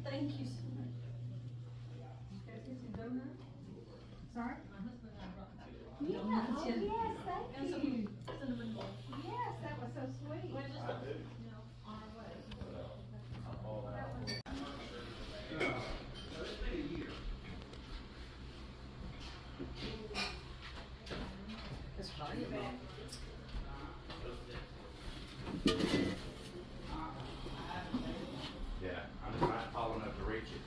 Thank you so much. Sorry? Yeah, oh yes, thank you. Cinnamon roll. Yes, that was so sweet. We're just, on our way. It's funny about. Yeah, I'm just not tall enough to reach it.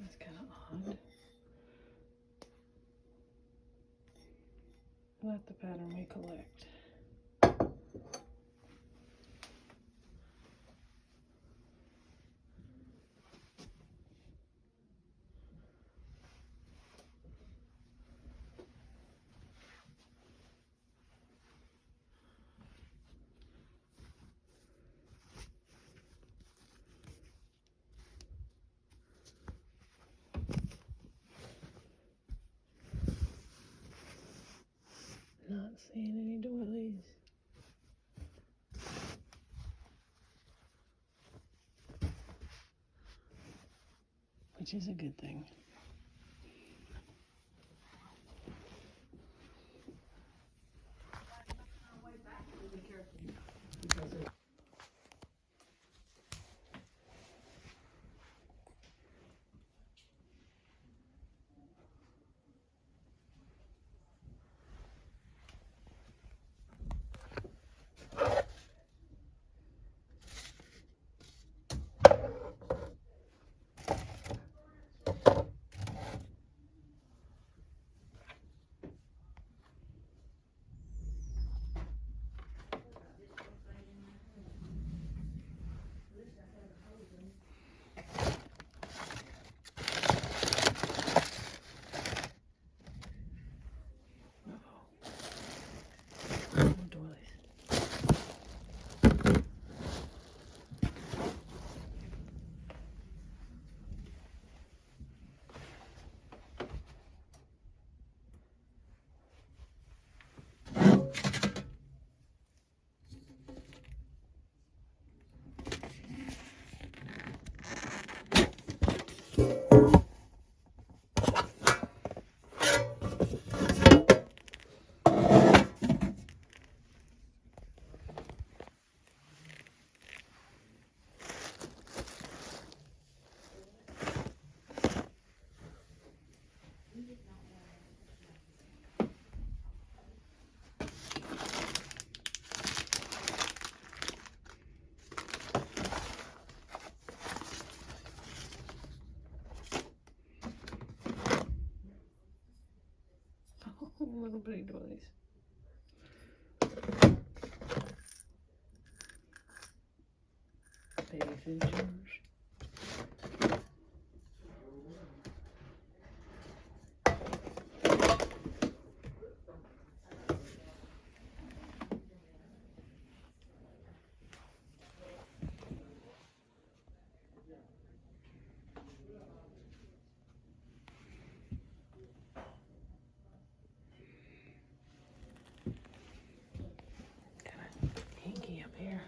That's kind of odd. Not the pattern we collect. Not seeing any doilies. Which is a good thing. Nobody doilies. Baby food jars. Hinky up here.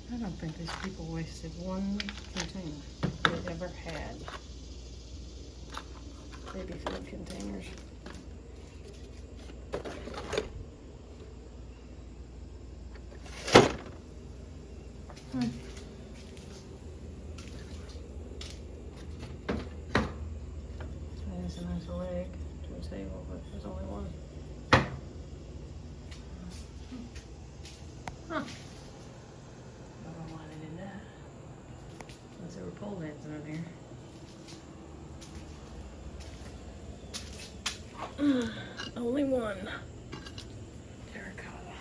I don't think these people wasted one container they ever had. Baby food containers. There's a nice leg to a table, but there's only one. Huh. I don't know why they did that. Unless there were pole heads under there. Only one. Terracotta.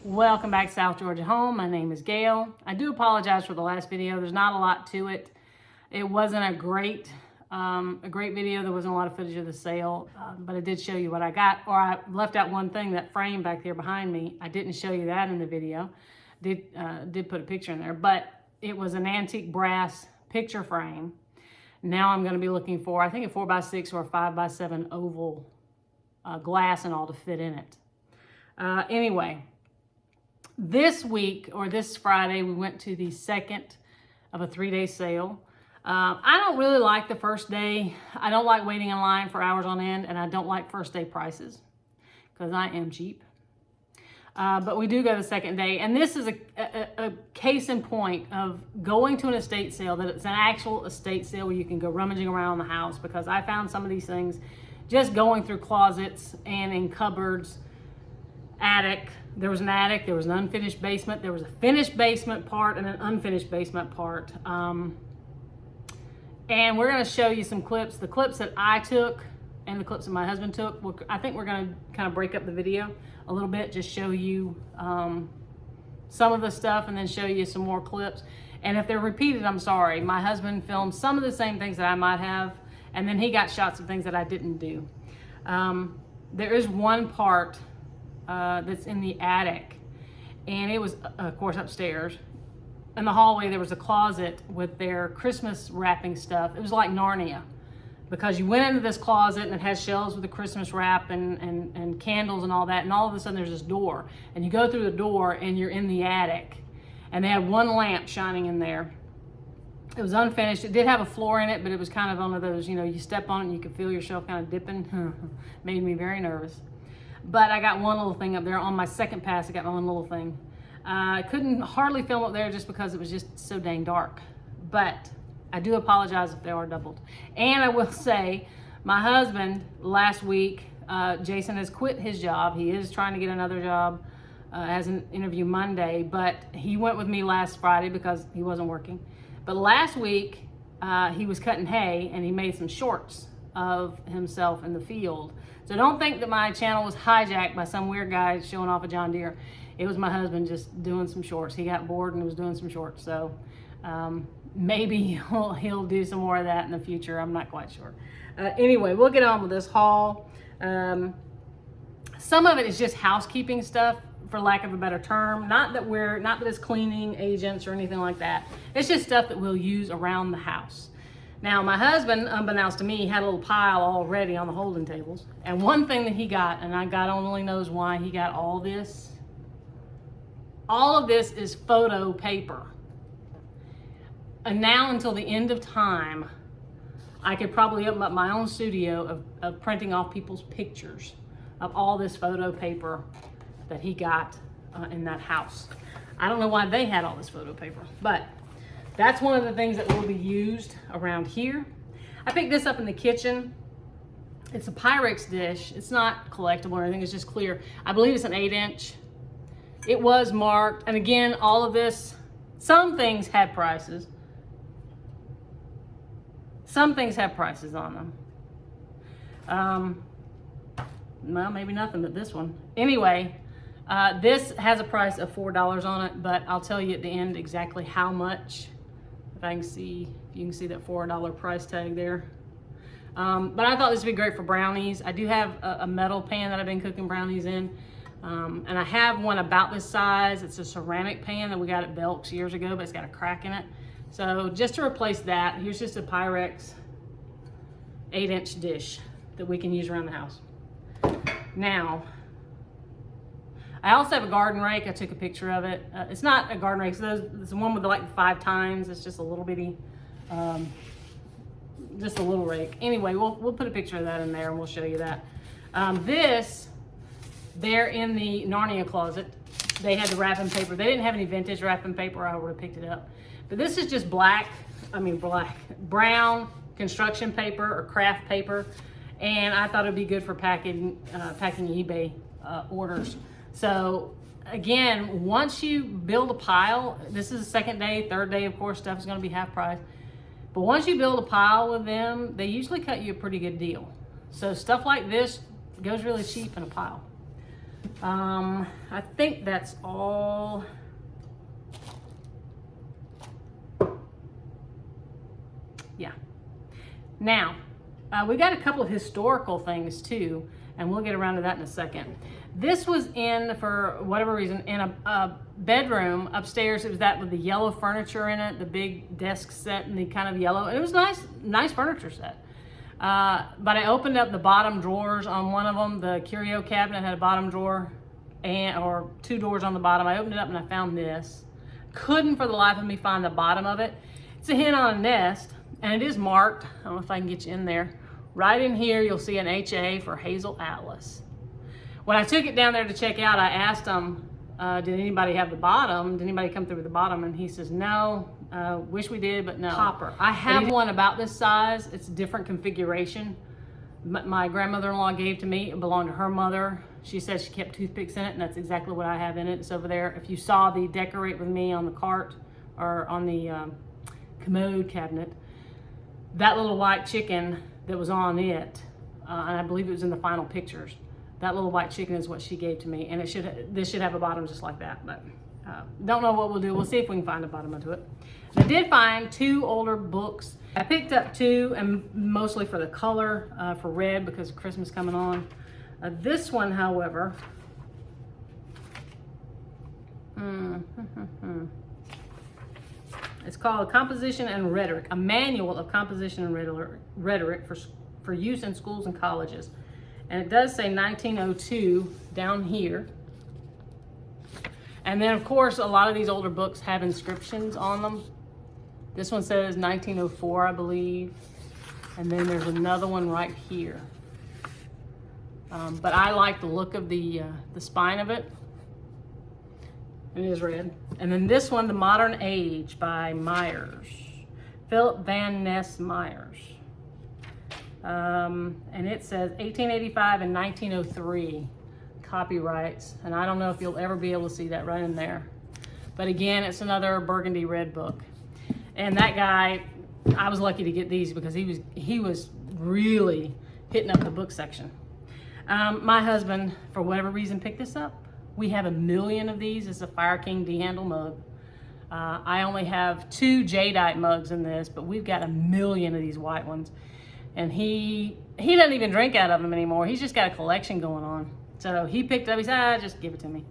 Welcome back to South Georgia Home. My name is Gail. I do apologize for the last video. There's not a lot to it. It wasn't a great video. There wasn't a lot of footage of the sale, but I did show you what I got. Or I left out one thing, that frame back there behind me. I didn't show you that in the video. Did put a picture in there, but it was an antique brass picture frame. Now I'm going to be looking for, I think, a 4x6 or a 5x7 oval glass and all to fit in it. Anyway. This week, or this Friday, we went to the second of a 3-day sale. I don't really like the first day. I don't like waiting in line for hours on end, and I don't like first day prices because I am cheap. But we do go the second day, and this is a case in point of going to an estate sale, that it's an actual estate sale where you can go rummaging around the house, because I found some of these things just going through closets and in cupboards, attic. There was an attic, there was an unfinished basement, there was a finished basement part and an unfinished basement part. And we're going to show you some clips, the clips that I took and the clips that my husband took. I think we're going to kind of break up the video a little bit, just show you some of the stuff and then show you some more clips. And if they're repeated, I'm sorry. My husband filmed some of the same things that I might have, and then he got shots of things that I didn't do. There is one part that's in the attic, and it was of course upstairs. In the hallway there was a closet with their Christmas wrapping stuff. It was like Narnia, because you went into this closet and it has shelves with the Christmas wrap and candles and all that, and all of a sudden there's this door, and you go through the door and you're in the attic, and they had one lamp shining in there. It was unfinished. It did have a floor in it, but it was kind of one of those, you know, you step on it and you can feel yourself kind of dipping. Made me very nervous. But I got one little thing up there. On my second pass, I got my one little thing. I couldn't hardly film up there just because it was just so dang dark. But I do apologize if they are doubled. And I will say, my husband last week, Jason has quit his job. He is trying to get another job. has an interview Monday, but he went with me last Friday because he wasn't working. But last week, he was cutting hay and he made some shorts of himself in the field. So don't think that my channel was hijacked by some weird guy showing off a John Deere. It was my husband just doing some shorts. He got bored and was doing some shorts. So maybe he'll do some more of that in the future. I'm not quite sure. Anyway, we'll get on with this haul. Some of it is just housekeeping stuff, for lack of a better term. Not that it's cleaning agents or anything like that. It's just stuff that we'll use around the house. Now, my husband, unbeknownst to me, had a little pile already on the holding tables. And one thing that he got, and God only knows why he got all this. All of this is photo paper. And now until the end of time, I could probably open up my own studio of printing off people's pictures of all this photo paper that he got in that house. I don't know why they had all this photo paper, but that's one of the things that will be used around here. I picked this up in the kitchen. It's a Pyrex dish. It's not collectible or anything, it's just clear. I believe it's an 8-inch. It was marked, and again, all of this, some things had prices. Some things have prices on them. Well, maybe nothing but this one. Anyway, this has a price of $4 on it, but I'll tell you at the end exactly how much. If I can see, you can see that $4 price tag there. But I thought this would be great for brownies. I do have a metal pan that I've been cooking brownies in. And I have one about this size. It's a ceramic pan that we got at Belk's years ago, but it's got a crack in it. So just to replace that, here's just a Pyrex 8-inch dish that we can use around the house. Now, I also have a garden rake. I took a picture of it. It's not a garden rake. So it's the one with like the 5 tines. It's just a little bitty, just a little rake. Anyway, we'll put a picture of that in there and we'll show you that. They're in the Narnia closet. They had the wrapping paper. They didn't have any vintage wrapping paper. I would have picked it up. But this is just brown construction paper or craft paper. And I thought it'd be good for packing eBay orders. So again, once you build a pile, this is the second day, third day, of course, stuff is gonna be half price. But once you build a pile with them, they usually cut you a pretty good deal. So stuff like this goes really cheap in a pile. I think that's all. Yeah. Now, we got a couple of historical things too, and we'll get around to that in a second. This was in, for whatever reason, in a bedroom upstairs. It was that with the yellow furniture in it, the big desk set and the kind of yellow. And it was nice furniture set. But I opened up the bottom drawers on one of them. The curio cabinet had a bottom drawer or 2 doors on the bottom. I opened it up and I found this. Couldn't for the life of me find the bottom of it. It's a hen on a nest, and it is marked. I don't know if I can get you in there. Right in here, you'll see an HA for Hazel Atlas. When I took it down there to check out, I asked him, did anybody have the bottom? Did anybody come through with the bottom? And he says, no, wish we did, but no. Copper. I have one about this size. It's a different configuration. My grandmother-in-law gave to me. It belonged to her mother. She said she kept toothpicks in it, and that's exactly what I have in it. It's over there. If you saw the Decorate with Me on the cart or on the commode cabinet, that little white chicken that was on it, and I believe it was in the final pictures, that little white chicken is what she gave to me, and this should have a bottom just like that, but don't know what we'll do. We'll see if we can find a bottom to it. I did find 2 older books. I picked up 2, and mostly for the color, for red, because of Christmas coming on. This one, however, it's called Composition and Rhetoric, a manual of composition and rhetoric for use in schools and colleges. And it does say 1902 down here. And then, of course, a lot of these older books have inscriptions on them. This one says 1904, I believe. And then there's another one right here. But I like the look of the spine of it. It is red. And then this one, The Modern Age by Myers. Philip Van Ness Myers. And it says 1885 and 1903. copyrights, and I don't know if you'll ever be able to see that right in there. But again, it's another burgundy red book. And that guy, I was lucky to get these because he was really hitting up the book section. My husband, for whatever reason, picked this up. We have 1 million of these. It's a Fire King D-handle mug. I only have 2 jadeite mugs in this, but we've got 1 million of these white ones. And he doesn't even drink out of them anymore. He's just got a collection going on. So he picked up, he said, just give it to me.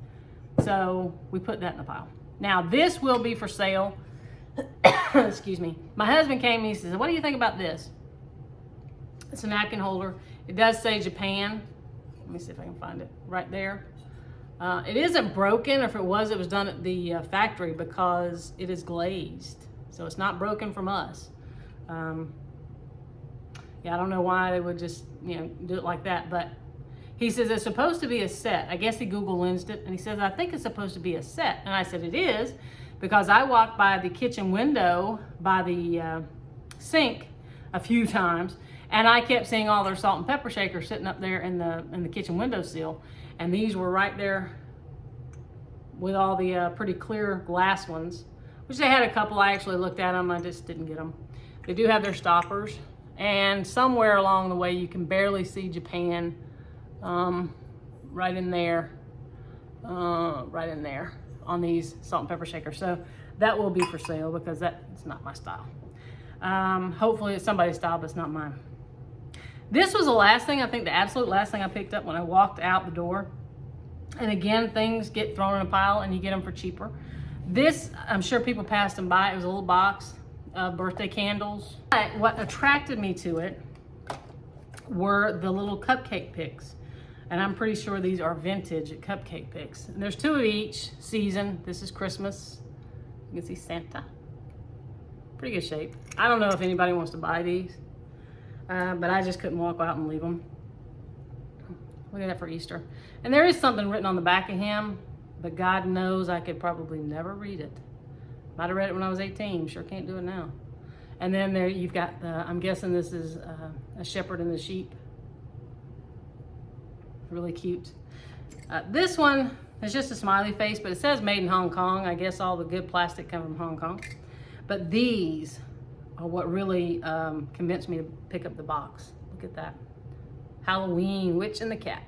So we put that in the pile. Now this will be for sale. Excuse me. My husband came and he says, what do you think about this? It's a napkin holder. It does say Japan. Let me see if I can find it right there. It isn't broken. If it was done at the factory because it is glazed. So it's not broken from us. Yeah, I don't know why they would just, do it like that. But he says it's supposed to be a set. I guess he Google lensed it. And he says, I think it's supposed to be a set. And I said, it is. Because I walked by the kitchen window by the sink a few times. And I kept seeing all their salt and pepper shakers sitting up there in the kitchen windowsill. And these were right there with all the pretty clear glass ones, which they had a couple. I actually looked at them. I just didn't get them. They do have their stoppers. And somewhere along the way, you can barely see Japan right in there on these salt and pepper shakers. So that will be for sale because that's not my style. Hopefully it's somebody's style, but it's not mine. This was the last thing, I think the absolute last thing I picked up when I walked out the door. And again, things get thrown in a pile and you get them for cheaper. This, I'm sure people passed them by. It was a little box of birthday candles. But what attracted me to it were the little cupcake picks. And I'm pretty sure these are vintage cupcake picks. And there's 2 of each season. This is Christmas. You can see Santa. Pretty good shape. I don't know if anybody wants to buy these. But I just couldn't walk out and leave them. Look at that for Easter. And there is something written on the back of him, but God knows I could probably never read it. Might have read it when I was 18. Sure can't do it now. And then there you've got the, I'm guessing this is a shepherd and the sheep. Really cute. This one is just a smiley face, but it says made in Hong Kong. I guess all the good plastic come from Hong Kong. But these are what really convinced me to pick up the box. Look at that. Halloween, Witch and the Cat.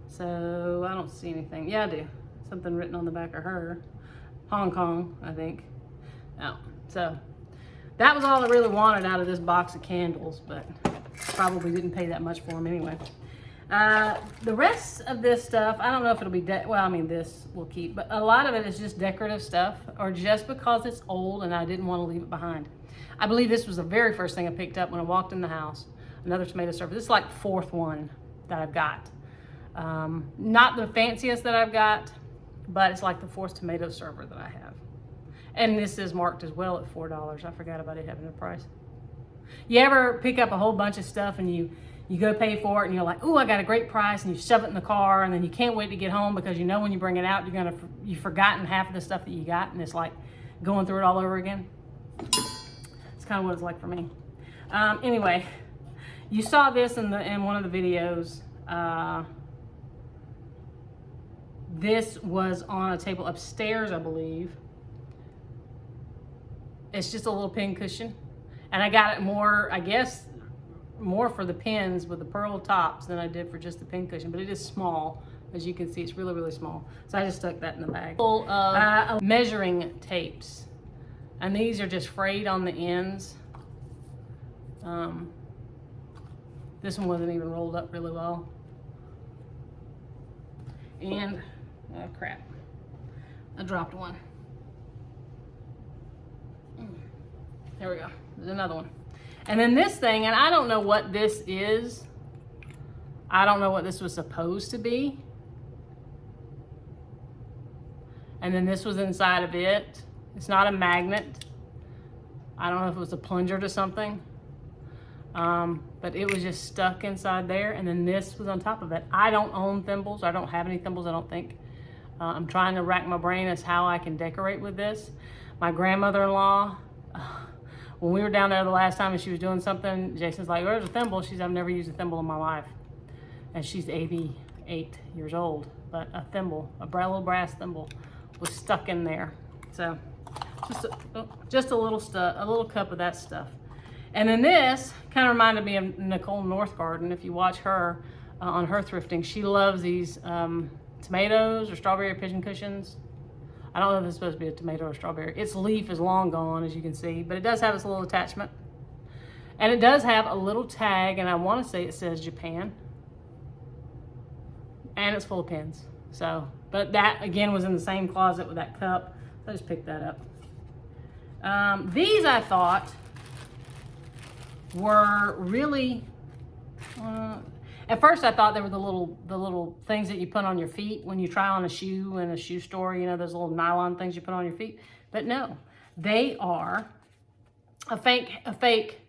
So I don't see anything. Yeah, I do. Something written on the back of her. Hong Kong, I think. Oh, so that was all I really wanted out of this box of candles, but probably didn't pay that much for them anyway. The rest of this stuff, I don't know if it'll be, this will keep, but a lot of it is just decorative stuff or just because it's old and I didn't want to leave it behind. I believe this was the very first thing I picked up when I walked in the house. Another tomato server. This is like the 4th one that I've got. Not the fanciest that I've got, but it's like the 4th tomato server that I have. And this is marked as well at $4. I forgot about it having a price. You ever pick up a whole bunch of stuff and you go pay for it and you're like, oh, I got a great price, and you shove it in the car and then you can't wait to get home because you know when you bring it out, you've forgotten half of the stuff that you got, and it's like going through it all over again. It's kind of what it's like for me. Anyway, you saw this in one of the videos. This was on a table upstairs, I believe. It's just a little pin cushion. And I got it more, I guess, more for the pins with the pearl tops than I did for just the pin cushion. But it is small. As you can see, it's really, really small. So I just stuck that in the bag. Full of measuring tapes. And these are just frayed on the ends. This one wasn't even rolled up really well. And, oh crap, I dropped one. There we go, there's another one. And then this thing, and I don't know what this is. I don't know what this was supposed to be. And then this was inside of it. It's not a magnet. I don't know if it was a plunger to something. But it was just stuck inside there, and then this was on top of it. I don't own thimbles. I don't have any thimbles, I don't think. I'm trying to rack my brain as how I can decorate with this. My grandmother-in-law, when we were down there the last time and she was doing something, Jason's like, where's a thimble? She said, I've never used a thimble in my life. And she's 80 8 years old, but a thimble, a little brass thimble was stuck in there. So just a little stuff, a little cup of that stuff. And then this kind of reminded me of Nicole Northgarden. If you watch her on her thrifting, she loves these tomatoes or strawberry pigeon cushions. I don't know if it's supposed to be a tomato or strawberry. Its leaf is long gone, as you can see, but it does have its little attachment. And it does have a little tag, and I want to say it says Japan. And it's full of pins. So, but that again was in the same closet with that cup. So I just picked that up. These I thought were really, at first I thought they were the little things that you put on your feet when you try on a shoe in a shoe store, you know, those little nylon things you put on your feet. But no, they are a fake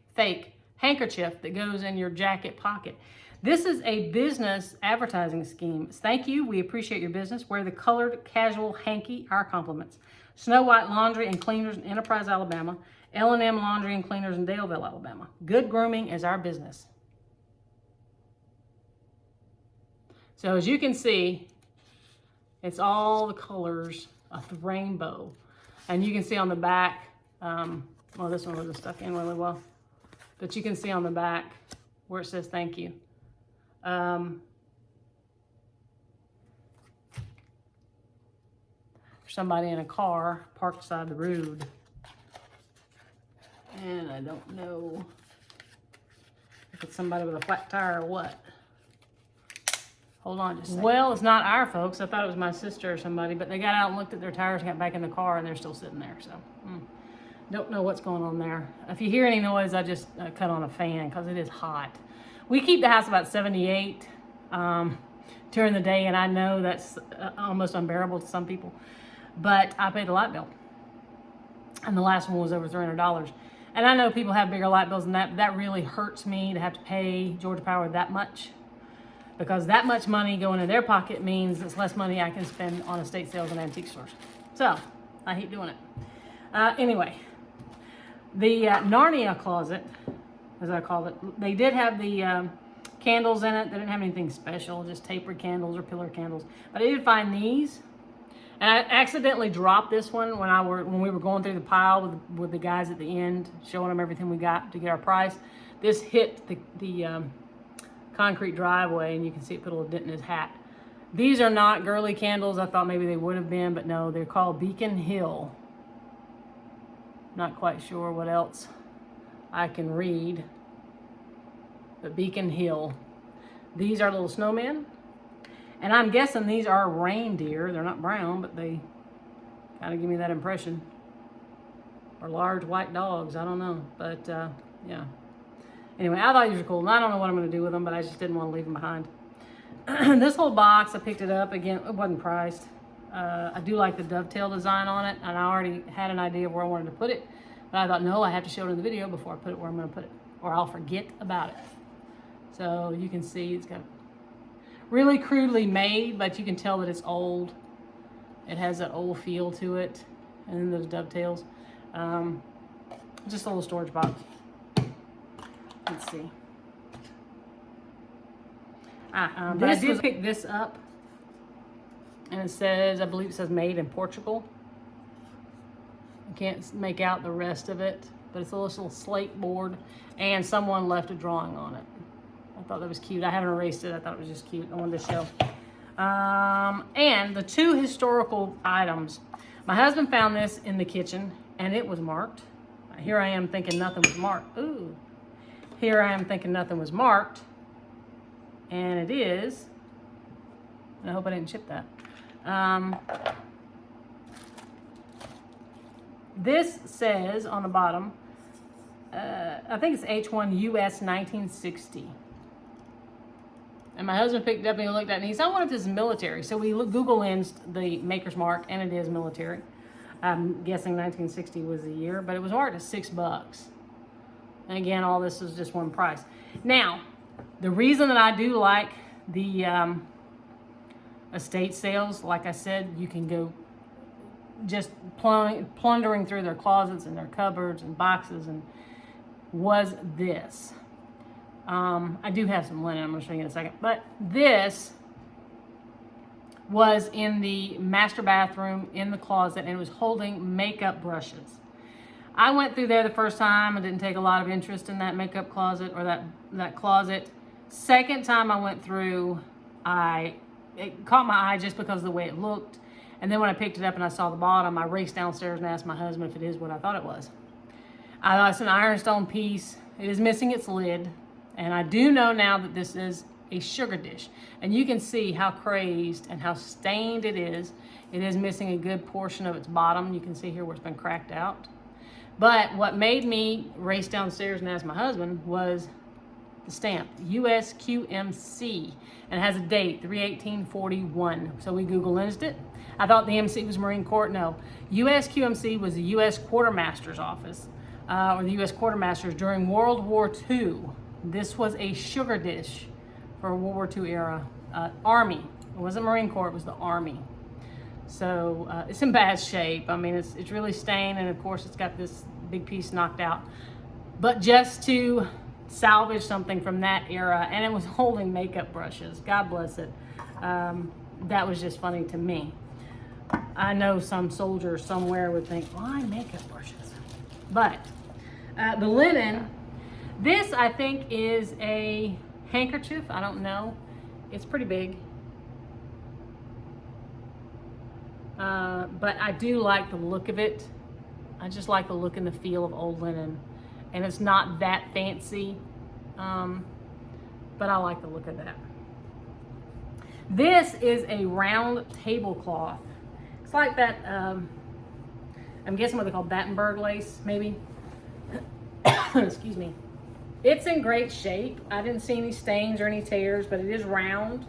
handkerchief that goes in your jacket pocket. This is a business advertising scheme. Thank you, we appreciate your business. Wear the colored casual hanky, our compliments. Snow White Laundry and Cleaners in Enterprise, Alabama. L&M Laundry and Cleaners in Daleville, Alabama. Good grooming is our business. So as you can see, it's all the colors of the rainbow. And you can see on the back, well, this one wasn't stuck in really well, but you can see on the back where it says thank you. Somebody in a car parked beside the road. And I don't know if it's somebody with a flat tire or what. Hold on just a second. Well, it's not our folks. I thought it was my sister or somebody, but they got out and looked at their tires and got back in the car and they're still sitting there. So, don't know what's going on there. If you hear any noise, I just cut on a fan because it is hot. We keep the house about 78 during the day, and I know that's almost unbearable to some people. But I paid the light bill, and the last one was over $300. And I know people have bigger light bills than that, but that really hurts me to have to pay Georgia Power that much, because that much money going in their pocket means it's less money I can spend on estate sales and antique stores. So I hate doing it. Anyway, the Narnia closet, as I call it, they did have the candles in it. They didn't have anything special, just tapered candles or pillar candles. But I did find these. And I accidentally dropped this one when we were going through the pile with the guys at the end, showing them everything we got to get our price. This hit the concrete driveway, and you can see it put a little dent in his hat. These are not girly candles. I thought maybe they would have been, but no, they're called Beacon Hill. Not quite sure what else I can read, but Beacon Hill. These are little snowmen. And I'm guessing these are reindeer. They're not brown, but they kind of give me that impression. Or large white dogs, I don't know. But, yeah. Anyway, I thought these were cool. And I don't know what I'm going to do with them, but I just didn't want to leave them behind. This whole box, I picked it up. Again, it wasn't priced. I do like the dovetail design on it, and I already had an idea of where I wanted to put it. But I thought, no, I have to show it in the video before I put it where I'm going to put it, or I'll forget about it. So you can see it's got really crudely made, but you can tell that it's old. It has that old feel to it, and then those dovetails. Just a little storage box. Let's see. But I did pick this up, and it says, I believe it says made in Portugal. I can't make out the rest of it, but it's a little slate board, and someone left a drawing on it. I thought that was cute. I haven't erased it. I thought it was just cute. I wanted to show. And the two historical items. My husband found this in the kitchen, and it was marked. Here I am thinking nothing was marked. Ooh. Here I am thinking nothing was marked. And it is. And I hope I didn't chip that. This says on the bottom, I think it's H1 US 1960. And my husband picked it up and he looked at it and he said, I wonder if this is military. So we Google insed the maker's mark, and it is military. I'm guessing 1960 was the year, but it was marked at $6. And again, all this is just one price. Now, the reason that I do like the estate sales, like I said, you can go just plundering through their closets and their cupboards and boxes, and was this. I do have some linen, I'm going to show you in a second. But this was in the master bathroom in the closet, and it was holding makeup brushes. I went through there the first time and didn't take a lot of interest in that makeup closet or that closet. Second time I went through, it caught my eye just because of the way it looked. And then when I picked it up and I saw the bottom, I raced downstairs and asked my husband if it is what I thought it was. I thought it's an ironstone piece. It is missing its lid. And I do know now that this is a sugar dish. And you can see how crazed and how stained it is. It is missing a good portion of its bottom. You can see here where it's been cracked out. But what made me race downstairs and ask my husband was the stamp, USQMC, and it has a date, 3/18/41. So we Google-imaged it. I thought the MC was Marine Corps. No, USQMC was the U.S. Quartermaster's Office, or the U.S. Quartermasters during World War II. This was a sugar dish for World War II era. Army. It wasn't Marine Corps, it was the Army. So it's in bad shape. I mean, it's really stained, and of course it's got this big piece knocked out. But just to salvage something from that era, and it was holding makeup brushes. God bless it. That was just funny to me. I know some soldier somewhere would think, why makeup brushes? But the linen, this I think is a handkerchief. I don't know. It's pretty big. But I do like the look of it. I just like the look and the feel of old linen. And it's not that fancy, but I like the look of that. This is a round tablecloth. It's like that, I'm guessing what they call Battenberg lace, maybe. Excuse me. It's in great shape. I didn't see any stains or any tears, but it is round.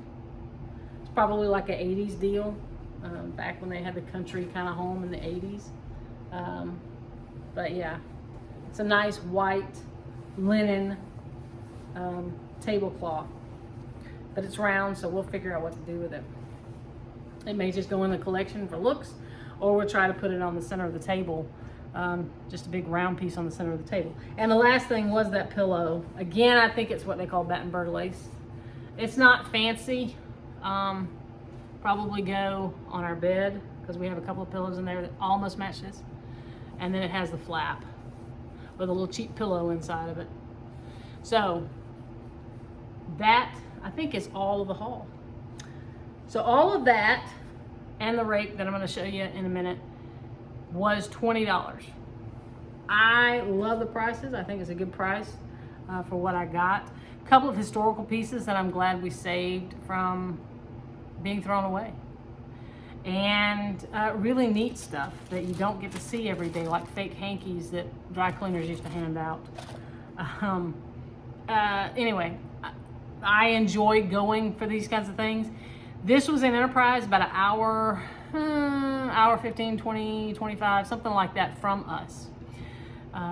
It's probably like an 80s deal, back when they had the country kind of home in the 80s. But yeah, it's a nice white linen tablecloth, but it's round, so we'll figure out what to do with it. It may just go in the collection for looks, or we'll try to put it on the center of the table, just a big round piece on the center of the table. And the last thing was that pillow. Again, I think it's what they call Battenberg lace. It's not fancy. Probably go on our bed because we have a couple of pillows in there that almost match this. And then it has the flap with a little cheap pillow inside of it. So that, I think, is all of the haul. So all of that and the rake that I'm going to show you in a minute was $20. I love the prices. I think it's a good price for what I got. A couple of historical pieces that I'm glad we saved from being thrown away. And really neat stuff that you don't get to see every day, like fake hankies that dry cleaners used to hand out. Anyway, I enjoy going for these kinds of things. This was an Enterprise, about an hour 15, 20, 25, something like that from us.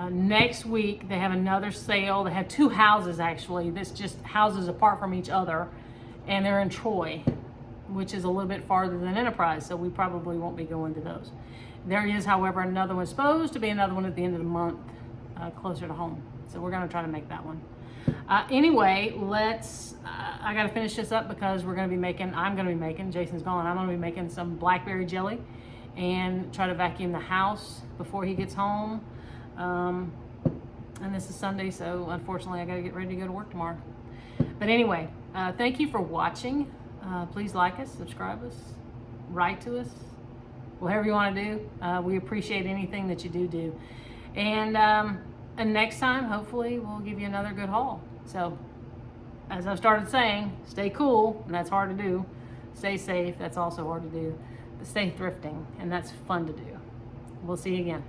Next week, they have another sale. They have two houses, actually. This just houses apart from each other, and they're in Troy, which is a little bit farther than Enterprise, so we probably won't be going to those. There is, however, another one, supposed to be another one at the end of the month, closer to home. So we're gonna try to make that one. Anyway, I gotta finish this up because I'm gonna be making, Jason's gone, I'm gonna be making some blackberry jelly and try to vacuum the house before he gets home. And this is Sunday, so unfortunately I gotta get ready to go to work tomorrow. But anyway, thank you for watching. Please like us, subscribe us, write to us, whatever you want to do. We appreciate anything that you do. And next time, hopefully, we'll give you another good haul. So, as I've started saying, stay cool, and that's hard to do. Stay safe, that's also hard to do. But stay thrifting, and that's fun to do. We'll see you again.